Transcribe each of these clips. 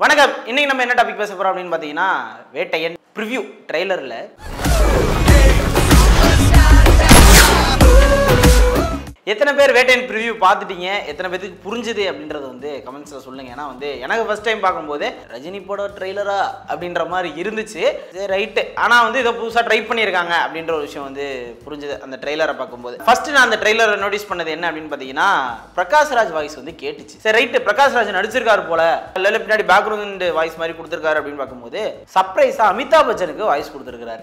வணக்கம். இன்னைக்கு நம்ம என்ன டாபிக் பேச போறோம் அப்படின்னு பாத்தீங்கன்னா வேட்டையன் ப்ரிவ்யூ ட்ரெய்லர்ல எத்தனை பேர் வேட்டையன் ப்ரிவ்யூ பார்த்துட்டீங்க, எத்தனை பேருக்கு புரிஞ்சுது அப்படின்றது வந்து கமெண்ட்ஸ்ல சொல்லுங்க. ஏன்னா வந்து எனக்கு ஃபர்ஸ்ட் டைம் பார்க்கும்போது ரஜினி பட ட்ரெய்லரா அப்படின்ற மாதிரி இருந்துச்சு. ரைட்டு, ஆனா வந்து இதை புதுசாக ட்ரை பண்ணியிருக்காங்க அப்படின்ற ஒரு விஷயம் வந்து புரிஞ்சுது அந்த ட்ரெய்லரை பார்க்கும்போது. ஃபர்ஸ்ட் நான் அந்த ட்ரெய்லரை நோட்டீஸ் பண்ணது என்ன அப்படின்னு பார்த்தீங்கன்னா பிரகாஷ்ராஜ் வாய்ஸ் வந்து கேட்டுச்சு. சரி ரைட்டு, பிரகாஷ்ராஜ் நடிச்சிருக்காரு போல, இல்லை பின்னாடி பேக்ரவுண்ட் வாய்ஸ் மாதிரி கொடுத்துருக்காரு அப்படின்னு பார்க்கும்போது சர்ப்ரைஸா அமிதாப் பச்சனுக்கு வாய்ஸ் கொடுத்துருக்காரு.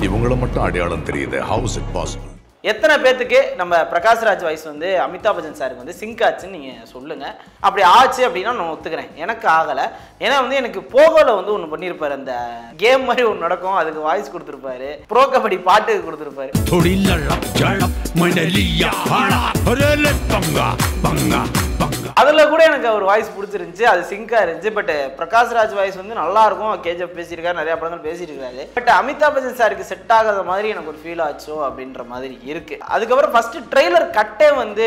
இவங்கள மட்டும் அடையாளம் தெரியுது. How is it possible? எத்தனை பேத்துக்கு நம்ம பிரகாஷ்ராஜ் வாய்ஸ் வந்து அமிதாப் பச்சன் சாருக்கு வந்து சிங்க் ஆச்சுன்னு நீங்கள் சொல்லுங்கள். அப்படி ஆச்சு அப்படின்னா நான் ஒத்துக்கிறேன். எனக்கு ஆகலை. ஏன்னா வந்து எனக்கு போகோல வந்து ஒன்று பண்ணியிருப்பாரு, அந்த கேம் மாதிரி ஒன்று நடக்கும், அதுக்கு வாய்ஸ் கொடுத்துருப்பாரு. ப்ரோ கபடி பாட்டுக்கு கொடுத்துருப்பாரு. அதில் கூட எனக்கு அவர் வாய்ஸ் பிடிச்சிருந்துச்சு, அது சிங்காக இருந்துச்சு. பட் பிரகாஷ்ராஜ் வாய்ஸ் வந்து நல்லா இருக்கும். கேஜிஎஃப் பேசியிருக்காரு, நிறைய படங்கள் பேசிட்டு இருக்காரு. பட் அமிதாப் பச்சன் சாருக்கு செட் ஆகாத மாதிரி எனக்கு ஒரு ஃபீல் ஆச்சோ அப்படின்ற மாதிரி இருக்கு. அதுக்கப்புறம் ஃபர்ஸ்ட் ட்ரெய்லர் கட்டே வந்து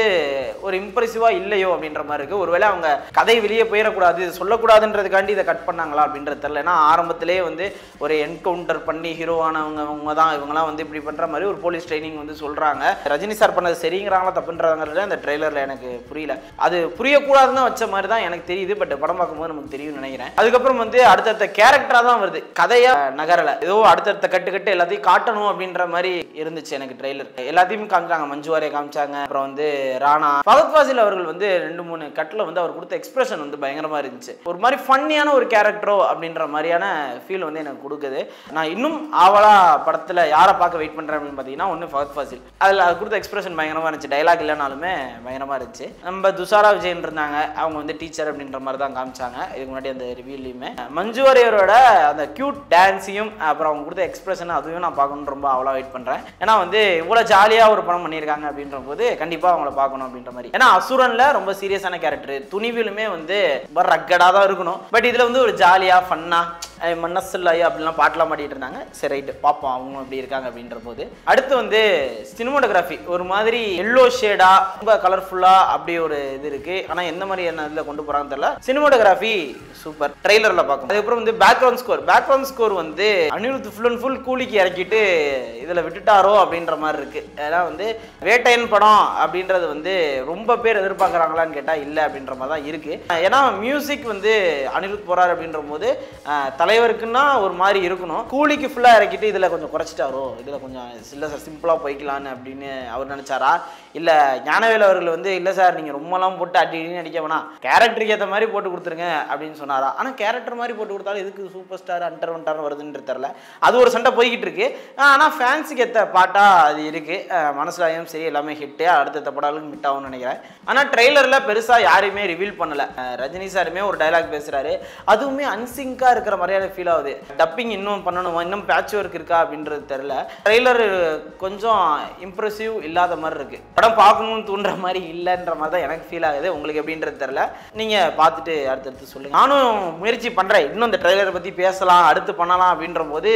ஒரு இம்ப்ரெசிவா இல்லையோ அப்படின்ற மாதிரி இருக்கு. ஒருவேளை அவங்க கதை வெளியே போயிடக்கூடாது, சொல்லக்கூடாதுன்றதுக்காண்டி இதை கட் பண்ணாங்களா அப்படின்றது தெரியல. ஏன்னா ஆரம்பத்திலே வந்து ஒரு என்கவுண்டர் பண்ணி ஹீரோவானவங்க தான் இவங்கலாம் வந்து இப்படி பண்ற மாதிரி ஒரு போலீஸ் ட்ரைனிங் வந்து சொல்றாங்க. ரஜினி சார் பண்ணது சரிங்கிறாங்களா தப்புன்றாங்கிறது அந்த ட்ரெய்லர்ல எனக்கு புரியல. அது புரியக்கூடாதுன்னு வச்ச மாதிரி தான் எனக்கு தெரியுது. பட் படம் பார்க்கும்போது நமக்கு தெரியும் நினைக்கிறேன். அதுக்கப்புறம் வந்து அடுத்தடுத்த கேரக்டரா தான் வருது, கதையா நகரல. ஏதோ அடுத்தடுத்த கட்டு எல்லாத்தையும் காட்டணும் அப்படின்ற மாதிரி இருந்துச்சு எனக்கு ட்ரெய்லர். எல்லாத்தையும் காமிச்சாங்க, மஞ்சு வாரியை காமிச்சாங்க, அப்புறம் வந்து ராணா ஃபஹத் ஃபாசில் அவர்கள் வந்து 2-3 கட்டில் வந்து அவர் கொடுத்த எக்ஸ்பிரஷன் வந்து பயங்கரமா இருந்துச்சு. ஒரு மாதிரி ஃபன்னியான ஒரு கேரக்டரோ அப்படின்ற மாதிரியான ஃபீல் வந்து எனக்கு கொடுக்குது. நான் இன்னும் ஆவலா படத்துல யாரை பார்க்க வெயிட் பண்றேன் அப்படின்னு பார்த்தீங்கன்னா ஒன்று ஃபஹத் ஃபாசில். அதில் அது கொடுத்த எக்ஸ்பிரஷன் பயங்கரமா இருந்துச்சு. டைலாக் இல்லைனாலுமே பயங்கரமா இருந்துச்சு. நம்ம துஷாரா விஜயன் இருந்தாங்க, அவங்க வந்து டீச்சர் அப்படின்ற மாதிரி தான் காமிச்சாங்க இதுக்கு முன்னாடி அந்த ரிவ்யூலையுமே. மஞ்சு வாரியரோட அந்த கியூட் டான்ஸையும் அப்புறம் அவங்க கொடுத்த எக்ஸ்பிரஷன் அதையும் நான் பார்க்கணும்னு ரொம்ப அவ்வளோ வெயிட் பண்றேன். ஏன்னா வந்து இவ்வளோ ஜாலியாக ஒரு படம் பண்ணியிருக்காங்க அப்படின்ற போது கண்டிப்பாக அவங்கள பார்க்கணும் அப்படின்ற மாதிரி. ஏன்னா அசுரன்ல ரொம்ப சீரியஸான கேரக்டர், துணிவிலுமே வந்து ரொம்ப ரக்கடாக தான் இருக்கணும். பட் இதில் வந்து ஒரு ஜாலியாக ஃபன்னாக மன்னசல்லாயி அப்படிலாம் பாட்டெலாம் பாடிட்டு இருந்தாங்க. சரி ரைட்டு, பார்ப்போம் அவங்க எப்படி இருக்காங்க அப்படின்ற போது. அடுத்து வந்து சினிமோட்டோகிராஃபி ஒரு மாதிரி எல்லோ ஷேடா ரொம்ப கலர்ஃபுல்லா அப்படி ஒரு இது இருக்கு. ஆனால் எந்த மாதிரி என்ன இதில் கொண்டு போகிறாங்கன்னு தெரியல. சினிமோட்டோகிராஃபி சூப்பர், ட்ரெய்லரில் பார்க்கணும். அதுக்கப்புறம் வந்து பேக்ரவுண்ட் ஸ்கோர் வந்து அனிருத் ஃபுல் அண்ட் ஃபுல் கூலிக்கு இறக்கிட்டு இதில் விட்டுட்டாரோ அப்படின்ற மாதிரி இருக்கு. ஏன்னா வந்து வேட்டையன் படம் அப்படின்றது வந்து ரொம்ப பேர் எதிர்பார்க்குறாங்களான்னு கேட்டால் இல்லை அப்படின்ற மாதிரி தான் இருக்கு. ஏன்னா மியூசிக் வந்து அனிருத் போறாரு அப்படின்ற போது தலைவருக்குன்னா ஒரு மாதிரி இருக்கணும். கூலிக்கு ஃபுல்லாக இறக்கிட்டு இதில் கொஞ்சம் குறைச்சிட்டாரோ, இதில் கொஞ்சம் இல்லை சார் சிம்பிளாக போய்க்கலான்னு அப்படின்னு அவர் நினச்சாரா? இல்லை ஞானவேல் அவர்கள் வந்து இல்லை சார் நீங்கள் ரொம்பலாம் போட்டு அடின்னு அடிக்க வேணாம், கேரக்டருக்கு ஏற்ற மாதிரி போட்டு கொடுத்துருங்க அப்படின்னு சொன்னாரா? ஆனால் கேரக்டர் மாதிரி போட்டு கொடுத்தாலும் எதுக்கு சூப்பர் ஸ்டார் அண்டர் வருதுன்றது தெரில. அது ஒரு சண்டை போய்கிட்டு இருக்கு. ஆனால் ஃபேன்ஸுக்கு ஏற்ற பாட்டாக அது இருக்கு. மனசுலாயும் சரி எல்லாமே ஹிட்டு, அடுத்த படாலும் ஹிட் ஆகும்னு நினைக்கிறேன். ஆனால் ட்ரெய்லரில் பெருசாக யாரையுமே ரிவீல் பண்ணலை. ரஜினி சாருமே ஒரு டைலாக் பேசுகிறாரு, அதுவுமே அன்சிங்காக இருக்கிற மாதிரியான ஃபீல் ஆகுது. டப்பிங் இன்னும் பண்ணணும், இன்னும் பேட்ச் ஒர்க் இருக்கா அப்படின்றது தெரியல. ட்ரெய்லர் கொஞ்சம் இம்ப்ரெசிவ் இல்லாத மாதிரி இருக்கு. படம் பார்க்கணும்னு தூண்டுற மாதிரி இல்லைன்ற மாதிரி தான் எனக்கு ஃபீல் ஆகுது. உங்களுக்கு எப்படின்றது தெரியல, நீங்கள் பார்த்துட்டு அடுத்தடுத்து சொல்லுங்கள். நானும் முயற்சி பண்ணுறேன், இன்னும் இந்த ட்ரெய்லரை பற்றி பேசலாம், அடுத்து பண்ணலாம் அப்படின்ற போது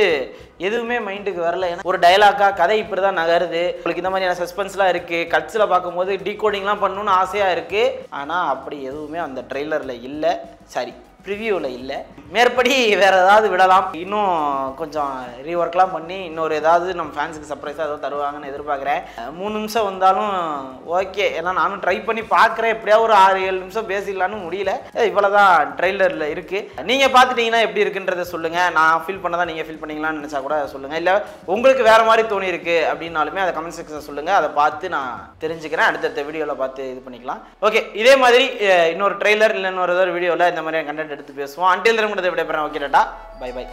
எதுவுமே மைண்டுக்கு வரல. ஏன்னா ஒரு டைலாக்கா கதை இப்படி தான் நகருது. உங்களுக்கு இந்த மாதிரியான சஸ்பென்ஸ்லாம் இருக்குது, கட்ஸில் பார்க்கும்போது டீகோடிங்லாம் பண்ணணும்னு ஆசையாக இருக்குது. ஆனால் அப்படி எதுவுமே அந்த ட்ரெய்லரில் இல்லை, சாரி ப்ரிவியூவில் இல்லை. மேற்படி வேறு ஏதாவது விடலாம், இன்னும் கொஞ்சம் ரீஒர்க்லாம் பண்ணி இன்னொரு ஏதாவது நம்ம ஃபேன்ஸுக்கு சர்ப்ரைஸாக ஏதாவது தருவாங்கன்னு எதிர்பார்க்குறேன். 3 நிமிஷம் வந்தாலும் ஓகே, ஏன்னா நானும் ட்ரை பண்ணி பார்க்குறேன். எப்படியா ஒரு 6-7 நிமிஷம் பேசிடலான்னு முடியல. இவ்வளோ தான் ட்ரெய்லரில் இருக்குது. நீங்கள் பார்த்துட்டிங்கன்னா எப்படி இருக்குன்றதை சொல்லுங்கள். நான் ஃபீல் பண்ணதான் நீங்கள் ஃபீல் பண்ணிங்களான்னு நினச்சா கூட சொல்லுங்கள். இல்லை உங்களுக்கு வேறு மாதிரி தோணி இருக்குது அப்படின்னாலுமே அதை கமெண்ட் செக்ஷனில் சொல்லுங்கள். அதை பார்த்து நான் தெரிஞ்சுக்கிறேன். அடுத்தடுத்த வீடியோவில் பார்த்து இது பண்ணிக்கலாம். ஓகே, இதே மாதிரி இன்னொரு ட்ரெய்லர் இல்லை இன்னொரு ஏதாவது வீடியோவில் இந்த மாதிரியான கண்டென்ட் எடுத்து பேசுவோம். அன்டில் விடைபெறேன். Okay tata, bye by.